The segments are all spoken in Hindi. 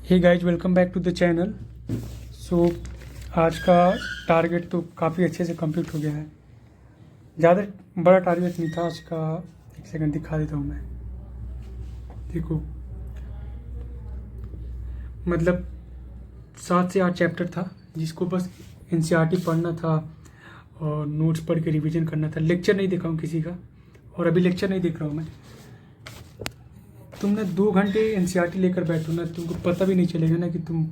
Hey guys, welcome back to the channel. So आज का टारगेट तो काफ़ी अच्छे से कंप्लीट हो गया है। ज़्यादा बड़ा टारगेट नहीं था आज का। एक सेकंड दिखा देता हूँ मैं। देखो, मतलब 7 से 8 चैप्टर था जिसको बस एनसीईआरटी पढ़ना था और नोट्स पढ़ के रिवीजन करना था। लेक्चर नहीं देखा हूँ किसी का, और अभी लेक्चर नहीं देख रहा हूँ मैं। तुमने 2 घंटे एनसीईआरटी लेकर बैठो ना, तुमको पता भी नहीं चलेगा ना कि तुम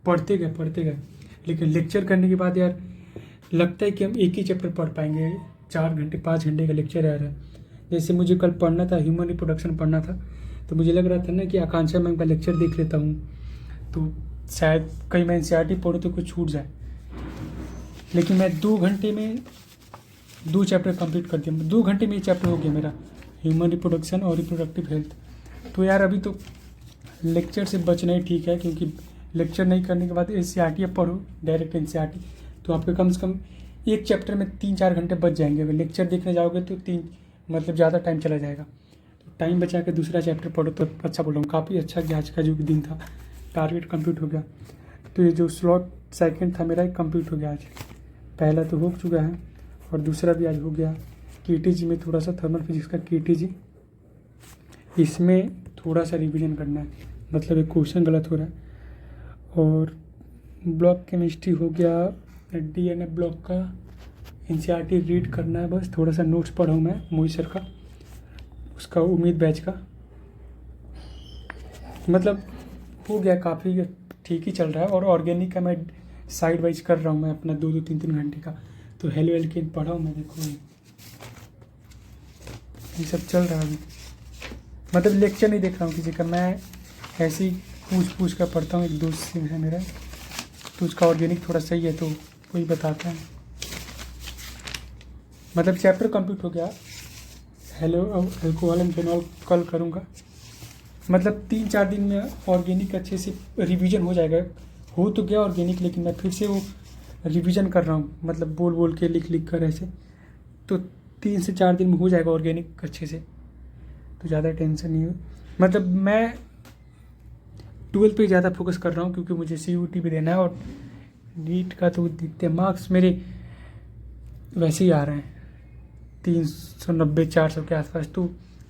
पढ़ते गए। लेकिन लेक्चर करने के बाद यार लगता है कि हम एक ही चैप्टर पढ़ पाएंगे। 4 घंटे 5 घंटे का लेक्चर आ रहा है। जैसे मुझे कल पढ़ना था, ह्यूमन रिप्रोडक्शन पढ़ना था, तो मुझे लग रहा था ना कि आकांक्षा मैम का लेक्चर देख लेता हूँ तो शायद कहीं मैं एनसीईआरटी पढ़ूँ तो कुछ छूट जाए। लेकिन मैं 2 घंटे में 2 चैप्टर कंप्लीट कर दिया। 2 घंटे में ये चैप्टर हो गया मेरा, ह्यूमन रिप्रोडक्शन और रिप्रोडक्टिव हेल्थ। तो यार अभी तो लेक्चर से बचना ही ठीक है, क्योंकि लेक्चर नहीं करने के बाद एनसीईआरटी अब पढ़ो, डायरेक्ट एनसीईआरटी, तो आपके कम से कम एक चैप्टर में 3-4 घंटे बच जाएंगे। अगर लेक्चर देखने जाओगे तो मतलब ज़्यादा टाइम चला जाएगा। तो टाइम बचा के दूसरा चैप्टर पढ़ो तो अच्छा बोल रहा हूँ। काफ़ी अच्छा गया आज का जो दिन था, टारगेट कंप्लीट हो गया। तो ये जो स्लॉट सेकंड था मेरा, एक कंप्लीट हो गया आज। पहला तो हो चुका है और दूसरा भी आज हो गया। केटीजी में थोड़ा सा थर्मल फिजिक्स का केटीजी, इसमें थोड़ा सा रिवीजन करना है, मतलब एक क्वेश्चन गलत हो रहा है। और ब्लॉक केमिस्ट्री हो गया, डीएनए ब्लॉक का एनसीईआरटी रीड करना है बस। थोड़ा सा नोट्स पढ़ा हूँ मैं मोहित सर का, उसका उम्मीद बैच का, मतलब हो गया, काफ़ी ठीक ही चल रहा है। और ऑर्गेनिक का मैं साइड वाइज कर रहा हूँ मैं अपना 2-2 3-3 घंटे का। तो हेलो एल्केन पढ़ा हूँ मैं, देखो ये सब चल रहा है अभी। मतलब लेक्चर नहीं देख रहा हूँ किसी का, मैं ऐसे ही पूछ कर पढ़ता हूँ। एक दोस्त से है मेरा, तो उसका ऑर्गेनिक थोड़ा सही है तो वही बताता है। मतलब चैप्टर कंप्लीट हो गया। हेलो अल्कोहल एंड फिनॉल कल करूँगा। मतलब 3-4 दिन में ऑर्गेनिक अच्छे से रिवीजन हो जाएगा। हो तो गया ऑर्गेनिक, लेकिन मैं फिर से वो रिवीजन कर रहा हूँ, मतलब बोल बोल के लिख कर ऐसे। तो 3 से 4 दिन में हो जाएगा ऑर्गेनिक अच्छे से, तो ज़्यादा टेंशन नहीं हो। मतलब मैं 12 पे ज़्यादा फोकस कर रहा हूँ, क्योंकि मुझे सीयूटी भी देना है। और नीट का तो दिखते मार्क्स मेरे वैसे ही आ रहे हैं 390-400 के आसपास, तो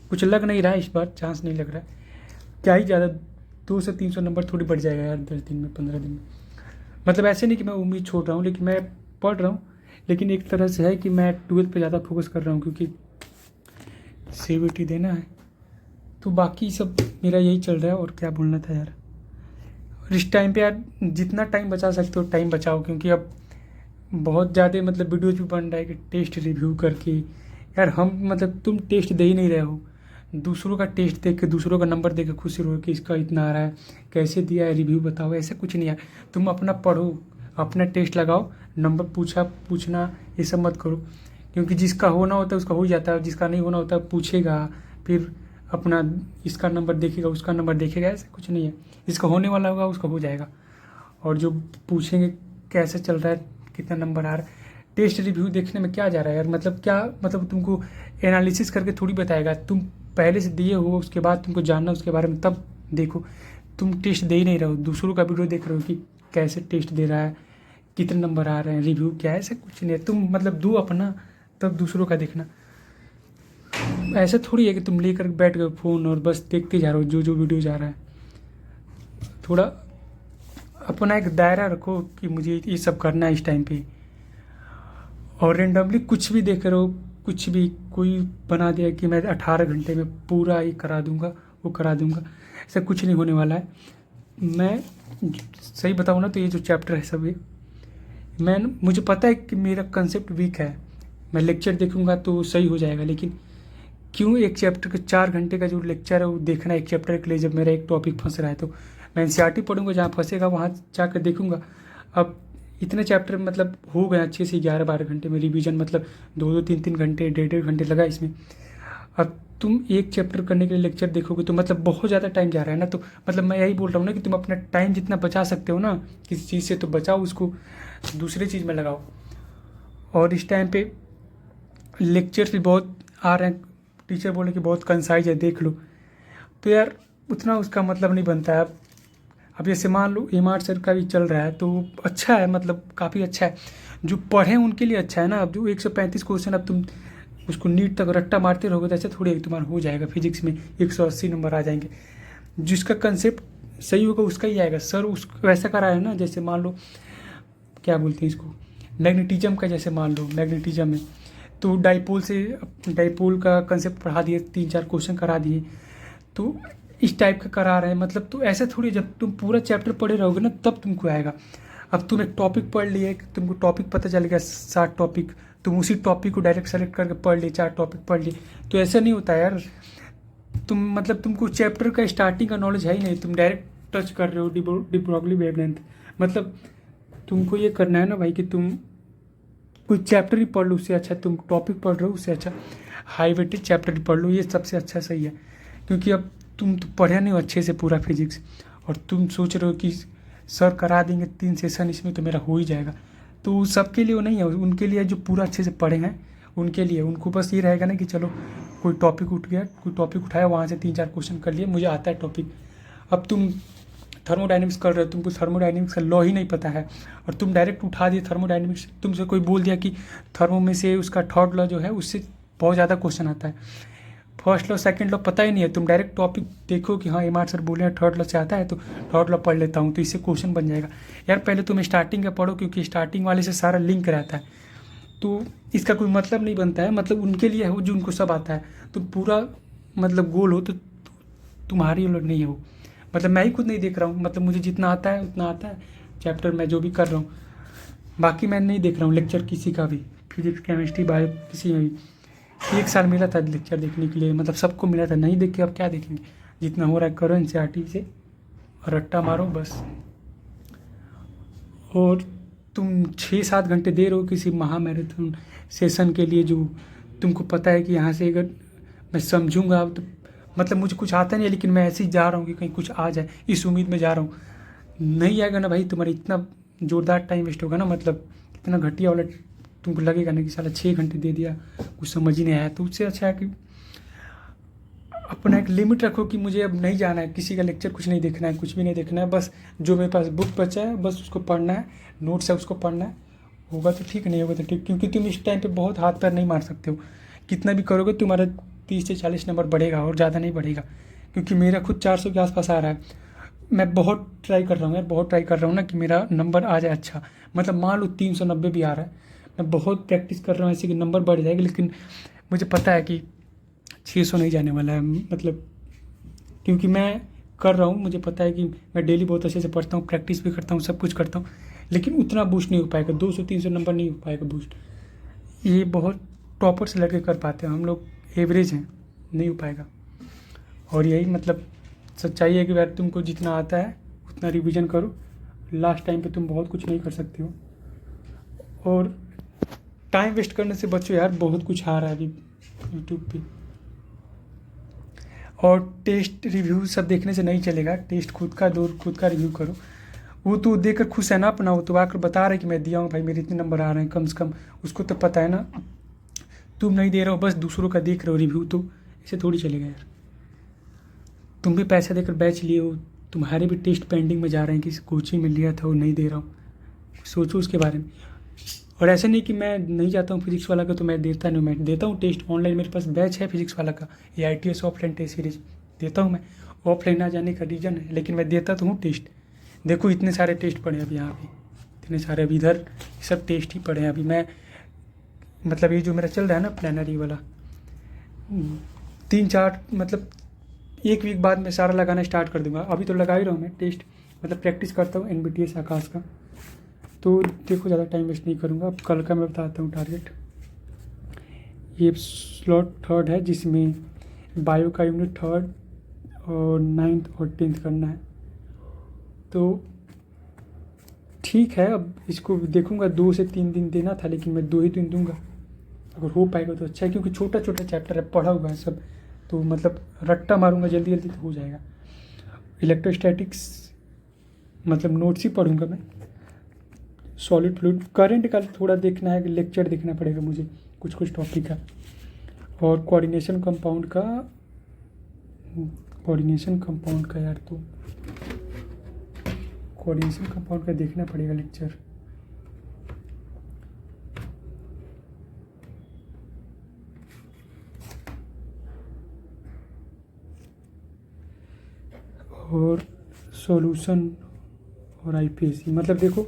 कुछ लग नहीं रहा है इस बार, चांस नहीं लग रहा है। क्या ही ज़्यादा 200 से 300 नंबर थोड़ी बढ़ जाएगा यार 10 दिन में 15 दिन में। मतलब ऐसे नहीं कि मैं उम्मीद छोड़ रहा हूँ, लेकिन मैं पढ़ रहा हूँ। लेकिन एक तरह से है कि मैं 12 पे ज़्यादा फोकस कर रहा हूँ, क्योंकि सीयूटी देना है। तो बाकी सब मेरा यही चल रहा है। और क्या बोलना था यार, और इस टाइम पे यार जितना टाइम बचा सकते हो टाइम बचाओ, क्योंकि अब बहुत ज़्यादा मतलब वीडियोज भी बन रहा है कि टेस्ट रिव्यू करके। यार हम मतलब तुम टेस्ट दे ही नहीं रहे हो, दूसरों का टेस्ट देख के, दूसरों का नंबर देख के खुशी रहो कि इसका इतना आ रहा है, कैसे दिया है, रिव्यू बताओ। ऐसा कुछ नहीं है। तुम अपना पढ़ो, अपना टेस्ट लगाओ, नंबर पूछना ये सब मत करो, क्योंकि जिसका होना होता है उसका हो जाता है, जिसका नहीं होना होता पूछेगा, फिर अपना इसका नंबर देखेगा, उसका नंबर देखेगा। ऐसा कुछ नहीं है, जिसका होने वाला होगा उसका हो जाएगा। और जो पूछेंगे कैसे चल रहा है, कितना नंबर आ रहा है, टेस्ट रिव्यू देखने में क्या जा रहा है यार। मतलब क्या, मतलब तुमको एनालिसिस करके थोड़ी बताएगा। तुम पहले से दिए हो, उसके बाद तुमको जानना उसके बारे में, तब देखो। तुम टेस्ट दे ही नहीं रहे हो, दूसरों का वीडियो देख रहे हो कि कैसे टेस्ट दे रहा है, कितने नंबर आ रहे हैं, रिव्यू क्या है। ऐसा कुछ नहीं है। तुम मतलब दो अपना, तब दूसरों का देखना। ऐसा थोड़ी है कि तुम लेकर बैठ गए फ़ोन और बस देखते जा रहे हो जो वीडियो जा रहा है। थोड़ा अपना एक दायरा रखो कि मुझे ये सब करना है इस टाइम पे। और रेंडमली कुछ भी देख रहे हो, कुछ भी कोई बना दिया कि मैं 18 घंटे में पूरा ये करा दूंगा, वो करा दूंगा, ऐसा कुछ नहीं होने वाला है। मैं सही बताऊँ ना, तो ये जो चैप्टर है सब, ये मुझे पता है कि मेरा कंसेप्ट वीक है। मैं लेक्चर देखूंगा तो सही हो जाएगा, लेकिन क्यों एक चैप्टर का 4 घंटे का जो लेक्चर है वो देखना एक चैप्टर के लिए, जब मेरा एक टॉपिक फंस रहा है। तो मैं एनसीईआरटी पढ़ूंगा, जहाँ फंसेगा वहाँ जाकर देखूंगा। अब इतने चैप्टर मतलब हो गए अच्छे से 11-12 घंटे में रिवीजन, मतलब 2-2 3-3 घंटे 1.5 घंटे लगा इसमें। अब तुम एक चैप्टर करने के लिए लेक्चर देखोगे तो मतलब बहुत ज़्यादा टाइम जा रहा है ना। तो मतलब मैं यही बोल रहा हूँ ना कि तुम अपना टाइम जितना बचा सकते हो ना किसी चीज़ से, तो बचाओ, उसको दूसरे चीज़ में लगाओ। और इस टाइम पे लेक्चर्स भी बहुत आ रहे हैं, टीचर बोले कि बहुत कंसाइज है, देख लो। तो यार उतना उसका मतलब नहीं बनता है। अब जैसे मान लो एम.आर. सर का भी चल रहा है तो अच्छा है, मतलब काफ़ी अच्छा है। जो पढ़े उनके लिए अच्छा है ना। अब जो 135 क्वेश्चन अब तुम उसको नीट तक रट्टा मारते रहोगे तो ऐसे थोड़ी तुम्हारा हो जाएगा। फिजिक्स में 180 नंबर आ जाएंगे। जिसका कंसेप्ट सही होगा उसका ही आएगा। सर उस वैसा करा है ना, जैसे मान लो क्या बोलते हैं इसको, मैग्नेटिज्म का। जैसे मान लो मैग्नेटिज्म में तो डाइपोल का कंसेप्ट पढ़ा दिए, 3-4 क्वेश्चन करा दिए। तो इस टाइप का करा रहे हैं, मतलब तो ऐसे थोड़ी, जब तुम पूरा चैप्टर पढ़े रहोगे ना तब तुमको आएगा। अब तुम एक टॉपिक पढ़ लिए, तुमको टॉपिक पता चल गया 60 टॉपिक, तुम उसी टॉपिक को डायरेक्ट सेलेक्ट करके पढ़ लिए, 4 टॉपिक पढ़ लिए, तो ऐसा नहीं होता यार। तुम मतलब तुमको चैप्टर का स्टार्टिंग का नॉलेज है ही नहीं, तुम डायरेक्ट टच कर रहे हो डी ब्रॉगली वेवलेंथ। मतलब तुमको ये करना है ना भाई कि तुम कोई चैप्टर ही पढ़ लो, उससे अच्छा तुम टॉपिक पढ़ रहे हो उससे अच्छा हाई वेटेज चैप्टर ही पढ़ लो, ये सबसे अच्छा सही है। क्योंकि अब तुम तो पढ़े नहीं हो अच्छे से पूरा फिजिक्स, और तुम सोच रहे हो कि सर करा देंगे 3 सेशन इसमें तो मेरा हो ही जाएगा। तो सबके लिए वो नहीं है, उनके लिए जो पूरा अच्छे से पढ़े हैं उनके लिए। उनको बस ये रहेगा ना कि चलो कोई टॉपिक उठ गया, कोई टॉपिक उठाया, वहाँ से 3-4 क्वेश्चन कर लिए, मुझे आता है टॉपिक। अब तुम थर्मोडाइनमिक्स कर रहे हो, तुमको थर्मोडाइनमिक्स का लॉ ही नहीं पता है और तुम डायरेक्ट उठा दिए थर्मोडाइनमिक्स। तुमसे कोई बोल दिया कि थर्मो में से उसका थर्ड लॉ जो है उससे बहुत ज़्यादा क्वेश्चन आता है, फर्स्ट लॉ सेकंड लॉ पता ही नहीं है, तुम डायरेक्ट टॉपिक देखो कि हाँ एम.आर. सर बोले हैं थर्ड लॉ से आता है तो थर्ड लॉ पढ़ लेता हूँ, तो इससे क्वेश्चन बन जाएगा। यार पहले तुम स्टार्टिंग का पढ़ो, क्योंकि स्टार्टिंग वाले से सारा लिंक रहता है। तो इसका कोई मतलब नहीं बनता है, मतलब उनके लिए हो जो उनको सब आता है। तो पूरा मतलब गोल हो तो तुम्हारी लोग नहीं हो। मतलब मैं ही खुद नहीं देख रहा हूँ, मतलब मुझे जितना आता है उतना आता है, चैप्टर मैं जो भी कर रहा हूँ, बाकी मैं नहीं देख रहा हूँ लेक्चर किसी का भी, फिजिक्स केमिस्ट्री बायो किसी में भी। 1 साल मिला था लेक्चर देखने के लिए, मतलब सबको मिला था, नहीं देख के अब क्या देखेंगे। जितना हो रहा है करो एन.सी.ई.आर.टी. से और रट्टा मारो बस। और तुम 6-7 घंटे दे रहे हो किसी महामैराथन सेशन के लिए, जो तुमको पता है कि यहाँ से अगर मैं समझूंगा तो मतलब मुझे कुछ आता नहीं है, लेकिन मैं ऐसे ही जा रहा हूँ कि कहीं कुछ आ जाए, इस उम्मीद में जा रहा हूँ। नहीं आएगा ना भाई, तुम्हारा इतना जोरदार टाइम वेस्ट होगा ना, मतलब इतना घटिया वाला तुमको लगेगा ना कि साला 6 घंटे दे दिया, कुछ समझ ही नहीं आया। तो उससे अच्छा है कि अपना एक लिमिट रखो कि मुझे अब नहीं जाना है किसी का लेक्चर, कुछ नहीं देखना है, कुछ भी नहीं देखना है, बस जो मेरे पास बुक बचा है बस उसको पढ़ना है, नोट्स है उसको पढ़ना है। होगा तो ठीक, नहीं होगा तो ठीक, क्योंकि तुम इस टाइम पे बहुत हाथ पैर नहीं मार सकते हो। कितना भी करोगे तुम्हारा 30 से 40 नंबर बढ़ेगा और ज़्यादा नहीं बढ़ेगा। क्योंकि मेरा खुद 400 के आसपास आ रहा है। मैं बहुत ट्राई कर रहा हूँ यार, बहुत ट्राई कर रहा हूँ ना कि मेरा नंबर आ जाए अच्छा। मतलब मान लो 390 भी आ रहा है, मैं बहुत प्रैक्टिस कर रहा हूँ ऐसे कि नंबर बढ़ जाएगा, लेकिन मुझे पता है कि 600 नहीं जाने वाला है। मतलब क्योंकि मैं कर रहा हूँ, मुझे पता है कि मैं डेली बहुत अच्छे से पढ़ता हूँ, प्रैक्टिस भी करता हूँ, सब कुछ करता हूँ, लेकिन उतना बूस्ट नहीं हो पाएगा, 200-300 नंबर नहीं हो पाएगा बूस्ट। ये बहुत टॉपर से लड़के कर पाते हैं, हम लोग एवरेज हैं, नहीं हो पाएगा। और यही मतलब सच्चाई है कि यार तुमको जितना आता है उतना रिवीजन करो, लास्ट टाइम पे तुम बहुत कुछ नहीं कर सकते हो। और टाइम वेस्ट करने से बचो यार, बहुत कुछ आ रहा है अभी यूट्यूब पे। और टेस्ट रिव्यू सब देखने से नहीं चलेगा, टेस्ट खुद का दो, खुद का रिव्यू करो। वो तो देखकर खुश है ना अपना, वो तो आकर बता रहे कि मैं दिया हूँ भाई, मेरे इतने नंबर आ रहे हैं कम से कम, उसको तो पता है ना। तुम नहीं दे रहे हो, बस दूसरों का देख रहे हो रिव्यू, तो ऐसे थोड़ी चलेगा यार। तुम भी पैसा देकर बैच लिए हो, तुम्हारे भी टेस्ट पेंडिंग में जा रहे हैं, किसी कोचिंग में लिया था वो नहीं दे रहा हूँ, सोचो उसके बारे में। और ऐसा नहीं कि मैं नहीं जाता हूँ फिजिक्स वाला का तो मैं देता नहीं, मैं देता हूँ टेस्ट ऑनलाइन, मेरे पास बैच है फिजिक्स वाला का, AITS ऑफलाइन टेस्ट सीरीज देता हूँ मैं। ऑफलाइन ना जाने का रीज़न है, लेकिन मैं देता तो हूँ टेस्ट। देखो इतने सारे टेस्ट पड़े अभी यहाँ पे, इतने सारे अभी इधर सब टेस्ट ही पड़े हैं अभी। मैं मतलब ये जो मेरा चल रहा है ना प्लानर, ये वाला 3-4 मतलब 1 वीक बाद मैं सारा लगाना स्टार्ट कर दूंगा। अभी तो लगा ही रहा हूँ मैं टेस्ट, मतलब प्रैक्टिस करता हूँ NBTS आकाश का। तो देखो ज़्यादा टाइम वेस्ट नहीं करूँगा। अब कल का मैं बताता हूँ टारगेट। ये स्लॉट 3rd है, जिसमें बायो का यूनिट 3rd और 9th और 10th करना है। तो ठीक है, अब इसको देखूँगा, 2 से 3 दिन देना था, लेकिन मैं 2 ही दिन दूँगा। अगर हो पाएगा तो अच्छा है, क्योंकि छोटा छोटा चैप्टर है, पढ़ा हुआ है सब, तो मतलब रट्टा मारूंगा जल्दी जल्दी तो हो जाएगा। इलेक्ट्रोस्टैटिक्स मतलब नोट्स ही पढ़ूंगा मैं। सॉलिड फ्लूइड करंट का थोड़ा देखना है, लेक्चर देखना पड़ेगा मुझे कुछ कुछ टॉपिक का। और कोऑर्डिनेशन कंपाउंड का यार, तो कोऑर्डिनेशन कंपाउंड का देखना पड़ेगा लेक्चर। और सॉल्यूशन और आईपीएसी, मतलब देखो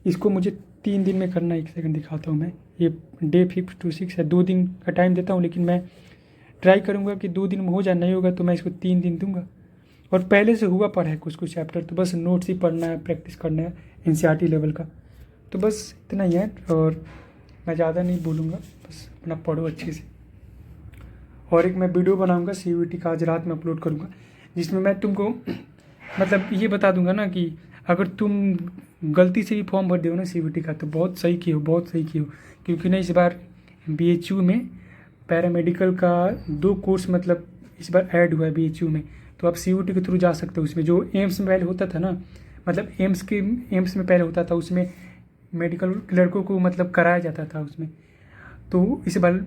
इसको मुझे 3 दिन में करना है। 1 सेकंड दिखाता हूँ मैं। ये डे 5 to 6 है, 2 दिन का टाइम देता हूँ, लेकिन मैं ट्राई करूँगा कि 2 दिन में हो जाए। नहीं होगा तो मैं इसको 3 दिन दूंगा। और पहले से हुआ पढ़ा है कुछ कुछ चैप्टर, तो बस नोट्स ही पढ़ना है, प्रैक्टिस करना है एनसीईआरटी लेवल का। तो बस इतना ही है, और मैं ज़्यादा नहीं बोलूँगा, बस अपना पढ़ो अच्छे से। और एक मैं वीडियो बनाऊँगा सीयूईटी का, आज रात में अपलोड करूँगा, जिसमें मैं तुमको मतलब ये बता दूंगा ना कि अगर तुम गलती से भी फॉर्म भर दो ना सीयूईटी का, तो बहुत सही की हो, बहुत सही की हो। क्योंकि ना इस बार बीएचयू में पैरामेडिकल का 2 कोर्स मतलब इस बार ऐड हुआ है बीएचयू में। तो आप सीयूईटी के थ्रू जा सकते हो उसमें। जो एम्स में पहले होता था ना, मतलब एम्स में पहले होता था, उसमें मेडिकल लड़कों को मतलब कराया जाता था उसमें। तो इस बार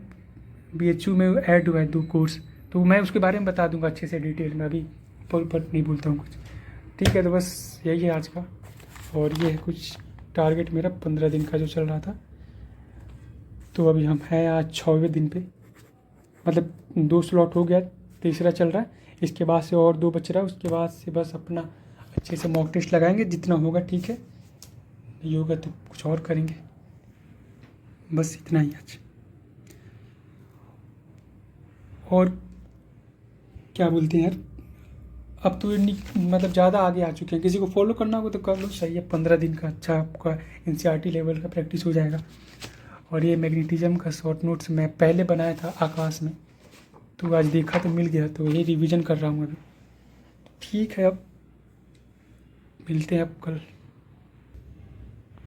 बीएचयू में ऐड हुआ है 2 कोर्स, तो मैं उसके बारे में बता दूंगा अच्छे से डिटेल में। अभी पर नहीं बोलता हूँ कुछ। ठीक है, तो बस यही है आज का। और ये है कुछ टारगेट मेरा 15 दिन का जो चल रहा था। तो अभी हम हैं आज 6वें दिन पे, मतलब 2 स्लॉट हो गया, तीसरा चल रहा है। इसके बाद से और 2 बच रहा है। उसके बाद से बस अपना अच्छे से मॉक टेस्ट लगाएंगे, जितना होगा ठीक है, नहीं होगा तो कुछ और करेंगे। बस इतना ही आज। और क्या बोलते हैं यार, अब तो मतलब ज़्यादा आगे आ चुके हैं। किसी को फॉलो करना होगा तो कर लो, सही है। 15 दिन का अच्छा आपका एनसीईआरटी लेवल का प्रैक्टिस हो जाएगा। और ये मैग्नेटिज्म का शॉर्ट नोट्स मैं पहले बनाया था आकाश में, तो आज देखा तो मिल गया, तो ये रिवीजन कर रहा हूँ अभी। ठीक है, अब मिलते हैं अब कल।